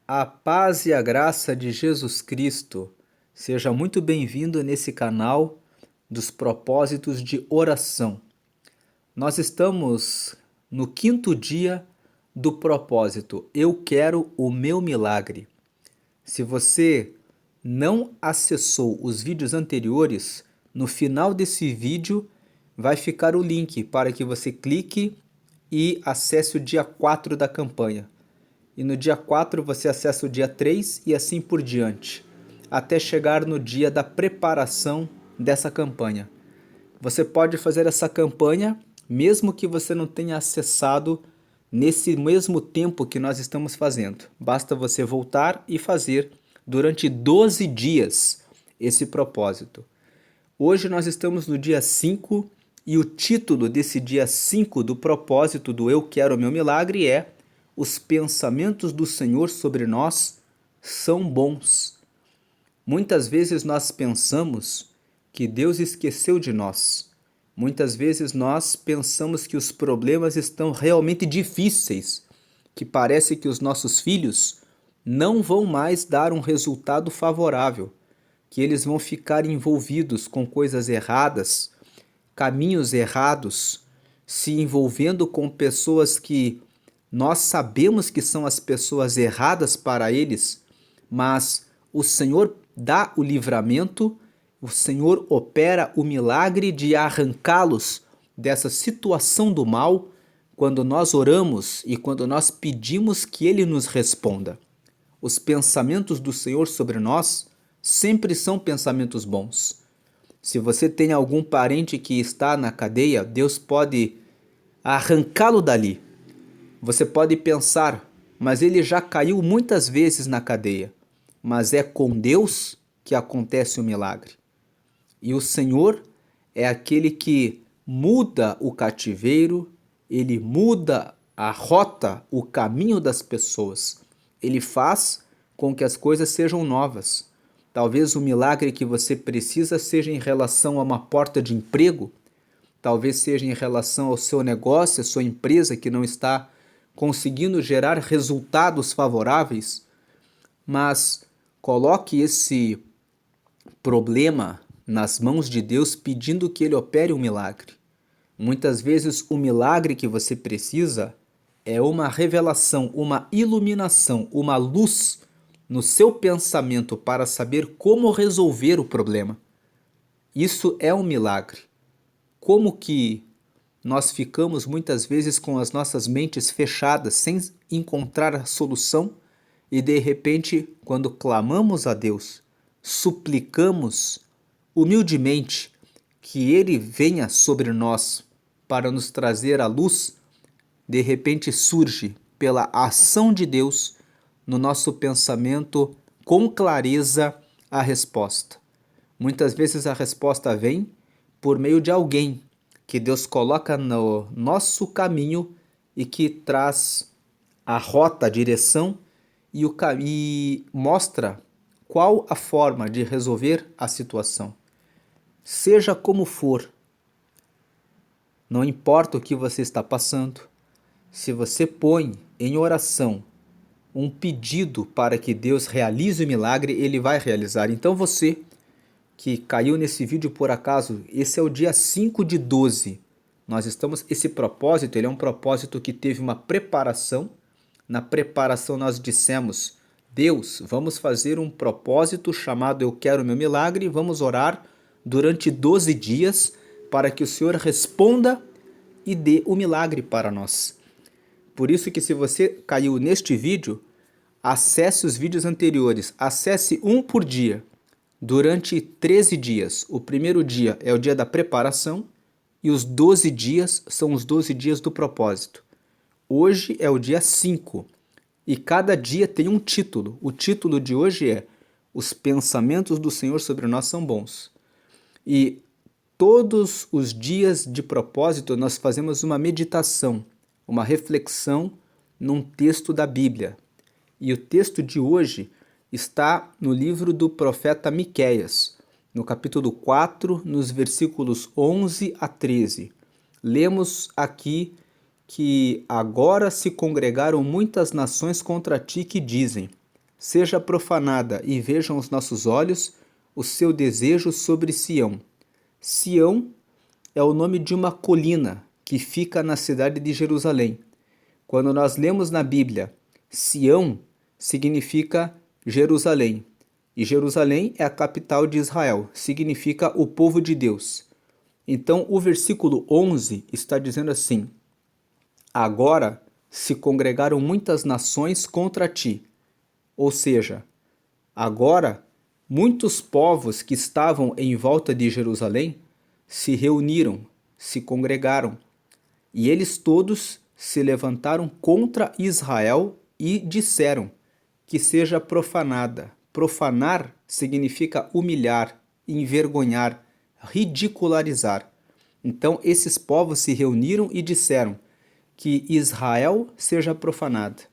A paz e a graça de Jesus Cristo. Seja muito bem-vindo nesse canal dos propósitos de oração. Nós estamos no quinto dia do propósito. Eu quero o meu milagre. Se você não acessou os vídeos anteriores, no final desse vídeo vai ficar o link para que você clique e acesse o dia 4 da campanha. E no dia 4 você acessa o dia 3 e assim por diante, até chegar no dia da preparação dessa campanha. Você pode fazer essa campanha mesmo que você não tenha acessado nesse mesmo tempo que nós estamos fazendo. Basta você voltar e fazer durante 12 dias esse propósito. Hoje nós estamos no dia 5 e o título desse dia 5 do propósito do Eu Quero o Meu Milagre é: Os pensamentos do Senhor sobre nós são bons. Muitas vezes nós pensamos que Deus esqueceu de nós. Muitas vezes nós pensamos que os problemas estão realmente difíceis, que parece que os nossos filhos não vão mais dar um resultado favorável, que eles vão ficar envolvidos com coisas erradas, caminhos errados, se envolvendo com pessoas que nós sabemos que são as pessoas erradas para eles, mas o Senhor dá o livramento, o Senhor opera o milagre de arrancá-los dessa situação do mal quando nós oramos e quando nós pedimos que Ele nos responda. Os pensamentos do Senhor sobre nós sempre são pensamentos bons. Se você tem algum parente que está na cadeia, Deus pode arrancá-lo dali. Você pode pensar, mas ele já caiu muitas vezes na cadeia. Mas é com Deus que acontece o milagre. E o Senhor é aquele que muda o cativeiro, ele muda a rota, o caminho das pessoas. Ele faz com que as coisas sejam novas. Talvez o milagre que você precisa seja em relação a uma porta de emprego, talvez seja em relação ao seu negócio, a sua empresa que não está conseguindo gerar resultados favoráveis, mas coloque esse problema nas mãos de Deus pedindo que Ele opere um milagre. Muitas vezes o milagre que você precisa é uma revelação, uma iluminação, uma luz no seu pensamento para saber como resolver o problema. Isso é um milagre. Como que nós ficamos muitas vezes com as nossas mentes fechadas sem encontrar a solução e de repente, quando clamamos a Deus, suplicamos humildemente que Ele venha sobre nós para nos trazer a luz, de repente surge pela ação de Deus no nosso pensamento com clareza a resposta. Muitas vezes a resposta vem por meio de alguém que Deus coloca no nosso caminho e que traz a rota, a direção e mostra qual a forma de resolver a situação. Seja como for, não importa o que você está passando, se você põe em oração um pedido para que Deus realize o milagre, Ele vai realizar. Então você que caiu nesse vídeo por acaso, esse é o dia 5 de 12. Esse propósito, ele é um propósito que teve uma preparação. Na preparação nós dissemos: Deus, vamos fazer um propósito chamado Eu Quero o Meu Milagre, vamos orar durante 12 dias para que o Senhor responda e dê o milagre para nós. Por isso que se você caiu neste vídeo, acesse os vídeos anteriores, acesse um por dia, durante 13 dias. O primeiro dia é o dia da preparação e os 12 dias são os 12 dias do propósito. Hoje é o dia 5 e cada dia tem um título. O título de hoje é: Os pensamentos do Senhor sobre nós são bons. E todos os dias de propósito nós fazemos uma meditação, uma reflexão num texto da Bíblia. E o texto de hoje está no livro do profeta Miqueias, no capítulo 4, nos versículos 11 a 13. Lemos aqui que agora se congregaram muitas nações contra ti que dizem: seja profanada, e vejam os nossos olhos o seu desejo sobre Sião. Sião é o nome de uma colina que fica na cidade de Jerusalém. Quando nós lemos na Bíblia, Sião significa Jerusalém. E Jerusalém é a capital de Israel, significa o povo de Deus. Então o versículo 11 está dizendo assim: agora se congregaram muitas nações contra ti. Ou seja, agora muitos povos que estavam em volta de Jerusalém se reuniram, se congregaram, e eles todos se levantaram contra Israel e disseram que seja profanada. Profanar significa humilhar, envergonhar, ridicularizar. Então esses povos se reuniram e disseram que Israel seja profanada.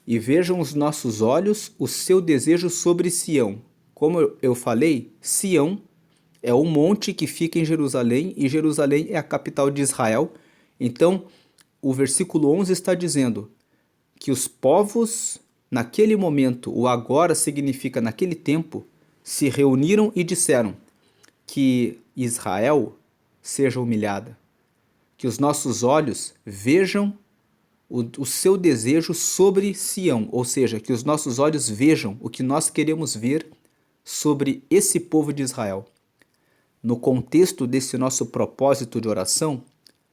E vejam os nossos olhos o seu desejo sobre Sião. Como eu falei, Sião é o monte que fica em Jerusalém, e Jerusalém é a capital de Israel. Então, o versículo 11 está dizendo que os povos, naquele momento, o agora significa naquele tempo, se reuniram e disseram que Israel seja humilhada, que os nossos olhos vejam o seu desejo sobre Sião, ou seja, que os nossos olhos vejam o que nós queremos ver sobre esse povo de Israel. No contexto desse nosso propósito de oração,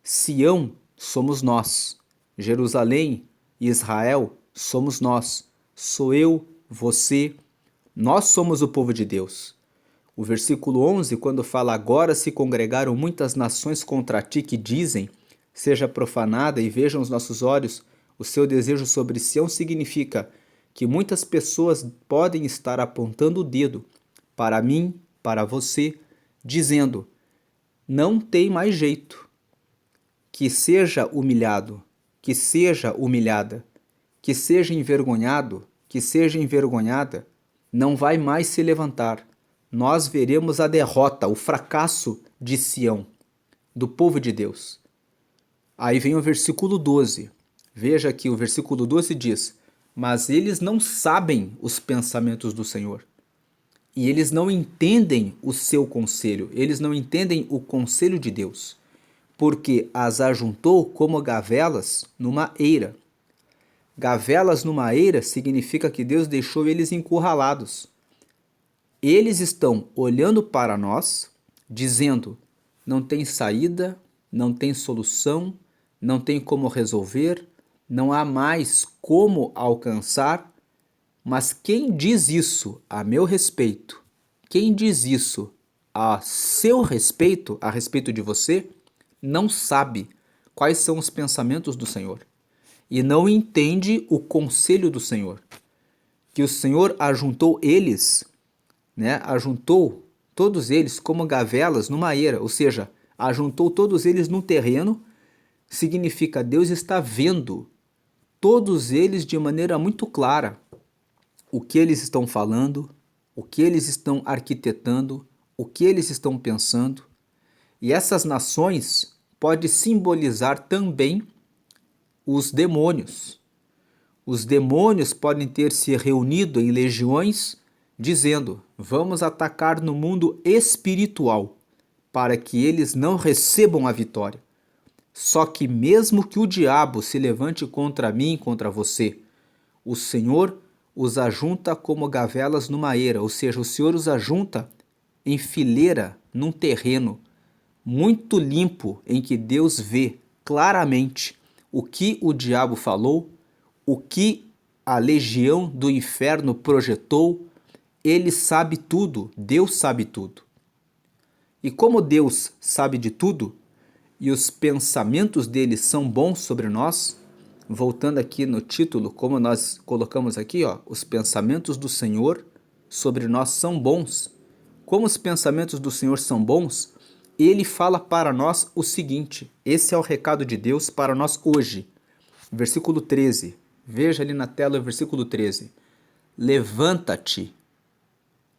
Sião somos nós, Jerusalém e Israel somos nós, sou eu, você, nós somos o povo de Deus. O versículo 11, quando fala agora se congregaram muitas nações contra ti que dizem seja profanada e vejam os nossos olhos o seu desejo sobre Sião, significa que muitas pessoas podem estar apontando o dedo para mim, para você, dizendo: não tem mais jeito, que seja humilhado, que seja humilhada, que seja envergonhado, que seja envergonhada, não vai mais se levantar. Nós veremos a derrota, o fracasso de Sião, do povo de Deus. Aí vem o versículo 12. Veja que o versículo 12 diz: mas eles não sabem os pensamentos do Senhor. E eles não entendem o seu conselho, eles não entendem o conselho de Deus, porque as ajuntou como gavelas numa eira. Gavelas numa eira significa que Deus deixou eles encurralados. Eles estão olhando para nós, dizendo: não tem saída, não tem solução, não tem como resolver, não há mais como alcançar. Mas quem diz isso a meu respeito, quem diz isso a seu respeito, a respeito de você, não sabe quais são os pensamentos do Senhor e não entende o conselho do Senhor. Que o Senhor ajuntou eles, ajuntou todos eles como gavelas numa eira, ou seja, ajuntou todos eles num terreno, significa Deus está vendo todos eles de maneira muito clara o que eles estão falando, o que eles estão arquitetando, o que eles estão pensando. E essas nações podem simbolizar também os demônios. Os demônios podem ter se reunido em legiões, dizendo: vamos atacar no mundo espiritual, para que eles não recebam a vitória. Só que mesmo que o diabo se levante contra mim, contra você, o Senhor os ajunta como gavelas numa eira, ou seja, o Senhor os ajunta em fileira num terreno muito limpo, em que Deus vê claramente o que o diabo falou, o que a legião do inferno projetou. Ele sabe tudo, Deus sabe tudo. E como Deus sabe de tudo, e os pensamentos dele são bons sobre nós, voltando aqui no título, como nós colocamos aqui, os pensamentos do Senhor sobre nós são bons. Como os pensamentos do Senhor são bons, ele fala para nós o seguinte: esse é o recado de Deus para nós hoje. Versículo 13, veja ali na tela o versículo 13. Levanta-te.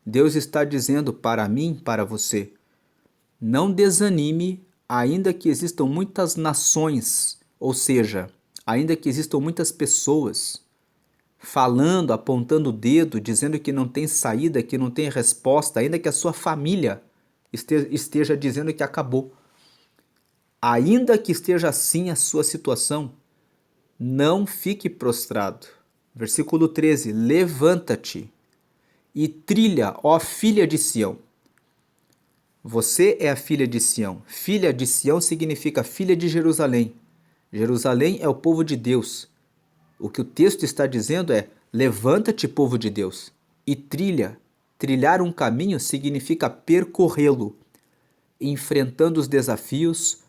Deus está dizendo para mim, para você: não desanime, ainda que existam muitas nações, ou seja, ainda que existam muitas pessoas falando, apontando o dedo, dizendo que não tem saída, que não tem resposta, ainda que a sua família esteja dizendo que acabou. Ainda que esteja assim a sua situação, não fique prostrado. Versículo 13: levanta-te e trilha, ó filha de Sião. Você é a filha de Sião. Filha de Sião significa filha de Jerusalém. Jerusalém é o povo de Deus. O que o texto está dizendo é: levanta-te, povo de Deus, e trilha. Trilhar um caminho significa percorrê-lo, enfrentando os desafios,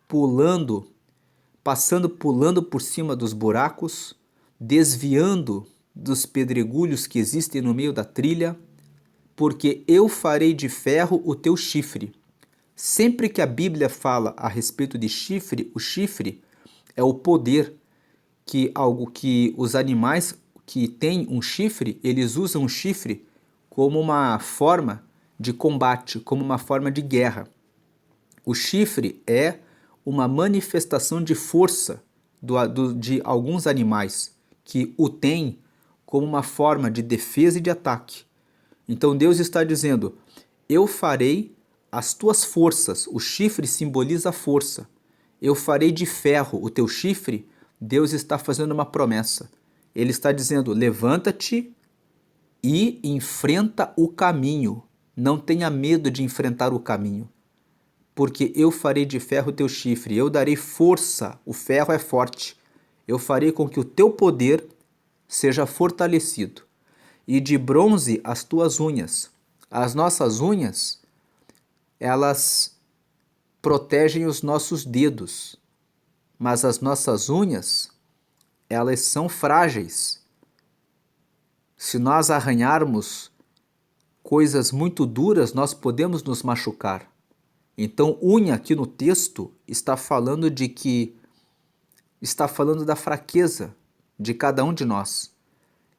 pulando, pulando por cima dos buracos, desviando dos pedregulhos que existem no meio da trilha, porque eu farei de ferro o teu chifre. Sempre que a Bíblia fala a respeito de chifre, o chifre é o poder que algo que os animais que têm um chifre, eles usam o chifre como uma forma de combate, como uma forma de guerra. O chifre é uma manifestação de força de alguns animais que o têm como uma forma de defesa e de ataque. Então Deus está dizendo: eu farei as tuas forças. O chifre simboliza a força. Eu farei de ferro o teu chifre. Deus está fazendo uma promessa. Ele está dizendo: levanta-te e enfrenta o caminho. Não tenha medo de enfrentar o caminho, porque eu farei de ferro o teu chifre, eu darei força, o ferro é forte. Eu farei com que o teu poder seja fortalecido, e de bronze as tuas unhas. As nossas unhas, elas protegem os nossos dedos, mas as nossas unhas, elas são frágeis. Se nós arranharmos coisas muito duras, nós podemos nos machucar. Então, unha aqui no texto está falando da fraqueza de cada um de nós.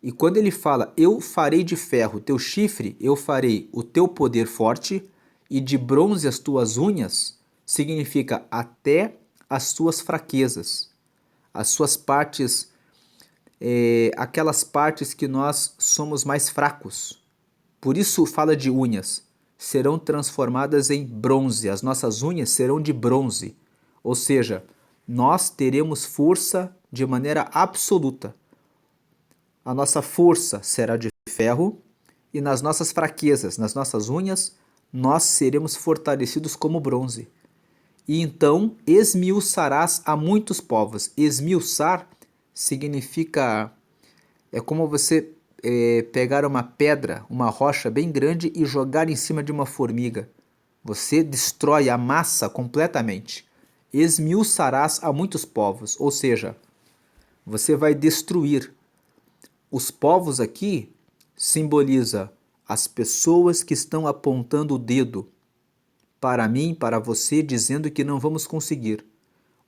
E quando ele fala: eu farei de ferro teu chifre, eu farei o teu poder forte, e de bronze as tuas unhas, significa até as suas fraquezas, as suas partes, aquelas partes que nós somos mais fracos. Por isso fala de unhas, serão transformadas em bronze, as nossas unhas serão de bronze, ou seja, nós teremos força de maneira absoluta. A nossa força será de ferro e nas nossas fraquezas, nas nossas unhas, nós seremos fortalecidos como bronze. E então esmiuçarás a muitos povos. Esmiuçar significa, é como você pegar uma pedra, uma rocha bem grande e jogar em cima de uma formiga. Você destrói a massa completamente. Esmiuçarás a muitos povos, ou seja, você vai destruir. Os povos aqui simboliza as pessoas que estão apontando o dedo para mim, para você, dizendo que não vamos conseguir.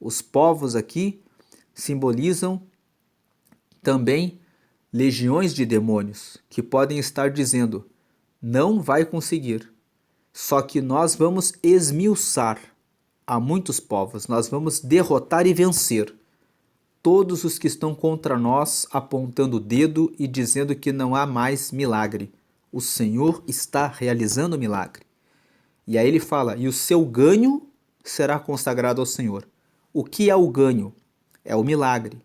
Os povos aqui simbolizam também legiões de demônios que podem estar dizendo: não vai conseguir. Só que nós vamos esmiuçar a muitos povos, nós vamos derrotar e vencer todos os que estão contra nós, apontando o dedo e dizendo que não há mais milagre. O Senhor está realizando o milagre. E aí ele fala: e o seu ganho será consagrado ao Senhor. O que é o ganho? É o milagre.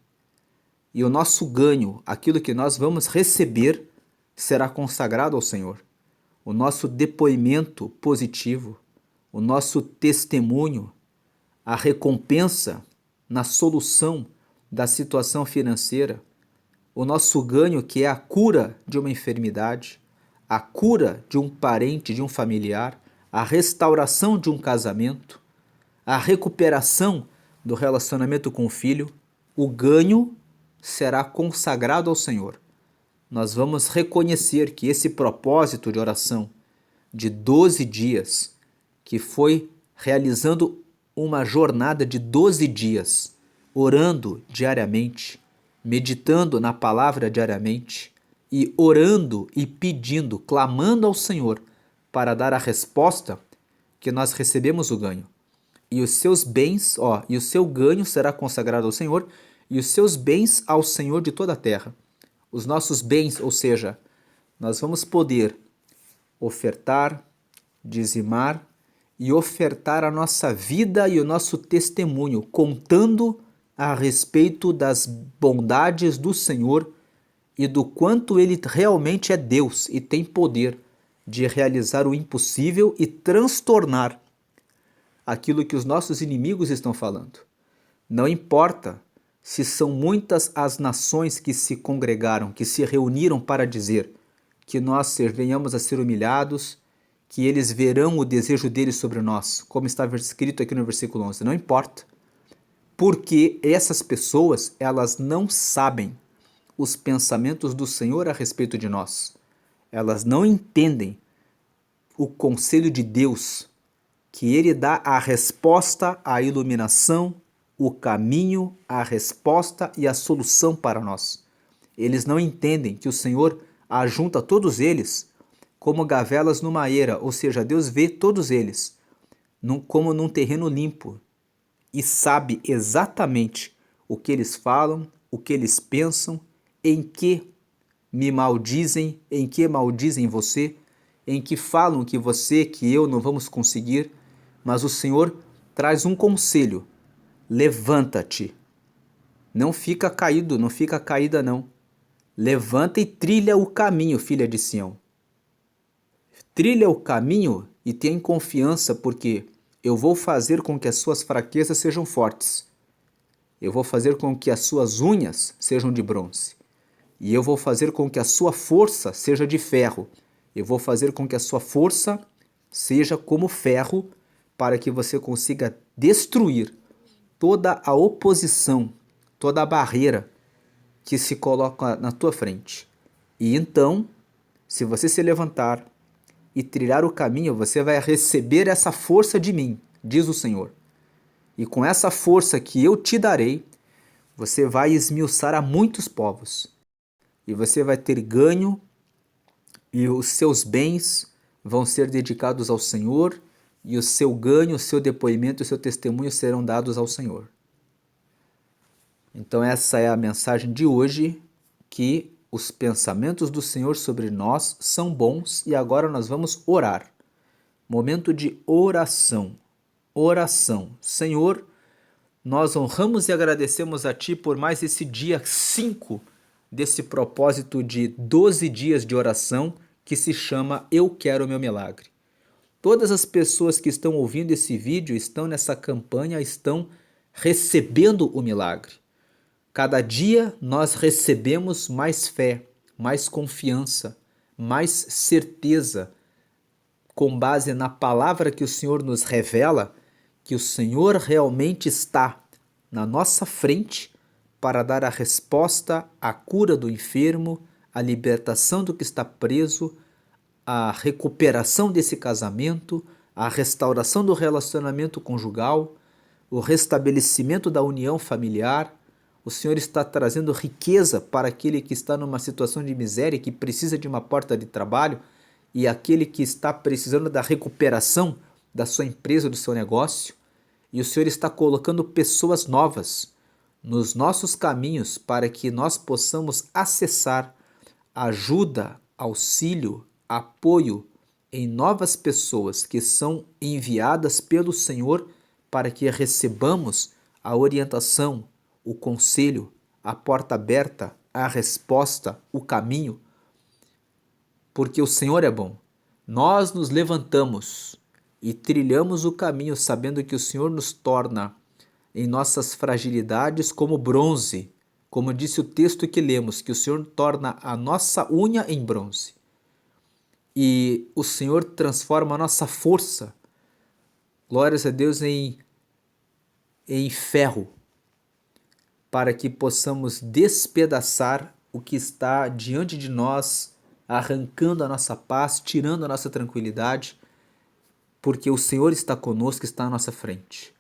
E o nosso ganho, aquilo que nós vamos receber, será consagrado ao Senhor. O nosso depoimento positivo, o nosso testemunho, a recompensa na solução da situação financeira, o nosso ganho, que é a cura de uma enfermidade, a cura de um parente, de um familiar, a restauração de um casamento, a recuperação do relacionamento com o filho, o ganho será consagrado ao Senhor. Nós vamos reconhecer que esse propósito de oração de 12 dias, que foi realizando uma jornada de 12 dias, orando diariamente, meditando na palavra diariamente e orando e pedindo, clamando ao Senhor para dar a resposta, que nós recebemos o ganho. E os seus bens, e o seu ganho será consagrado ao Senhor, e os seus bens ao Senhor de toda a terra. os nossos bens, ou seja, nós vamos poder ofertar, dizimar e ofertar a nossa vida e o nosso testemunho, contando a respeito das bondades do Senhor e do quanto Ele realmente é Deus e tem poder de realizar o impossível e transtornar aquilo que os nossos inimigos estão falando. Não importa se são muitas as nações que se congregaram, que se reuniram para dizer que nós venhamos a ser humilhados, que eles verão o desejo deles sobre nós, como está escrito aqui no versículo 11. Não importa, porque essas pessoas, elas não sabem os pensamentos do Senhor a respeito de nós. Elas não entendem o conselho de Deus, que Ele dá a resposta, a iluminação, o caminho, a resposta e a solução para nós. Eles não entendem que o Senhor ajunta todos eles como gavelas numa eira, ou seja, Deus vê todos eles como num terreno limpo e sabe exatamente o que eles falam, o que eles pensam, em que me maldizem, em que maldizem você, em que falam que você, que eu não vamos conseguir, mas o Senhor traz um conselho: levanta-te, não fica caído, não fica caída não, levanta e trilha o caminho, filha de Sião. Trilha o caminho e tenha confiança, porque eu vou fazer com que as suas fraquezas sejam fortes. Eu vou fazer com que as suas unhas sejam de bronze. E eu vou fazer com que a sua força seja de ferro. Eu vou fazer com que a sua força seja como ferro, para que você consiga destruir toda a oposição, toda a barreira que se coloca na tua frente. E então, se você se levantar e trilhar o caminho, você vai receber essa força de mim, diz o Senhor. E com essa força que eu te darei, você vai esmiuçar a muitos povos. E você vai ter ganho, e os seus bens vão ser dedicados ao Senhor, e o seu ganho, o seu depoimento e o seu testemunho serão dados ao Senhor. Então essa é a mensagem de hoje, que os pensamentos do Senhor sobre nós são bons, e agora nós vamos orar. Momento de oração. Oração. Senhor, nós honramos e agradecemos a Ti por mais esse dia 5 desse propósito de 12 dias de oração que se chama Eu Quero Meu Milagre. Todas as pessoas que estão ouvindo esse vídeo estão nessa campanha, estão recebendo o milagre. Cada dia nós recebemos mais fé, mais confiança, mais certeza, com base na palavra que o Senhor nos revela, que o Senhor realmente está na nossa frente para dar a resposta à cura do enfermo, a libertação do que está preso, a recuperação desse casamento, a restauração do relacionamento conjugal, o restabelecimento da união familiar. O Senhor está trazendo riqueza para aquele que está numa situação de miséria, que precisa de uma porta de trabalho, e aquele que está precisando da recuperação da sua empresa, do seu negócio. E o Senhor está colocando pessoas novas nos nossos caminhos para que nós possamos acessar ajuda, auxílio, apoio em novas pessoas que são enviadas pelo Senhor para que recebamos a orientação, o conselho, a porta aberta, a resposta, o caminho, porque o Senhor é bom. Nós nos levantamos e trilhamos o caminho sabendo que o Senhor nos torna em nossas fragilidades como bronze, como disse o texto que lemos, que o Senhor torna a nossa unha em bronze. E o Senhor transforma a nossa força, glórias a Deus, em ferro, para que possamos despedaçar o que está diante de nós, arrancando a nossa paz, tirando a nossa tranquilidade, porque o Senhor está conosco, está à nossa frente.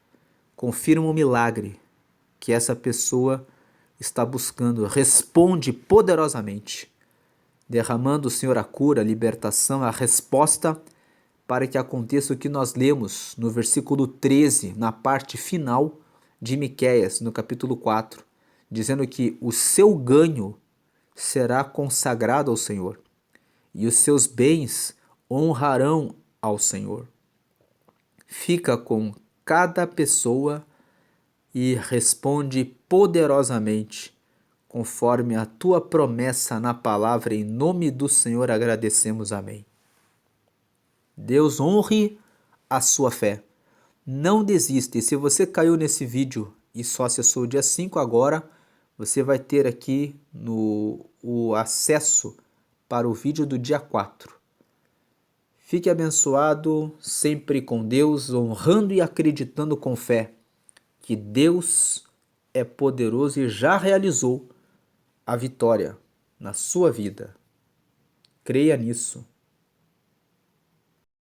Confirma o milagre que essa pessoa está buscando. Responde poderosamente, derramando o Senhor a cura, a libertação, a resposta, para que aconteça o que nós lemos no versículo 13, na parte final de Miqueias, no capítulo 4, dizendo que o seu ganho será consagrado ao Senhor, e os seus bens honrarão ao Senhor. Fica com cada pessoa e responde poderosamente, conforme a tua promessa na palavra, em nome do Senhor agradecemos, amém. Deus honre a sua fé. Não desista, e se você caiu nesse vídeo e só acessou o dia 5 agora, você vai ter aqui o acesso para o vídeo do dia 4. Fique abençoado, sempre com Deus, honrando e acreditando com fé que Deus é poderoso e já realizou a vitória na sua vida. Creia nisso.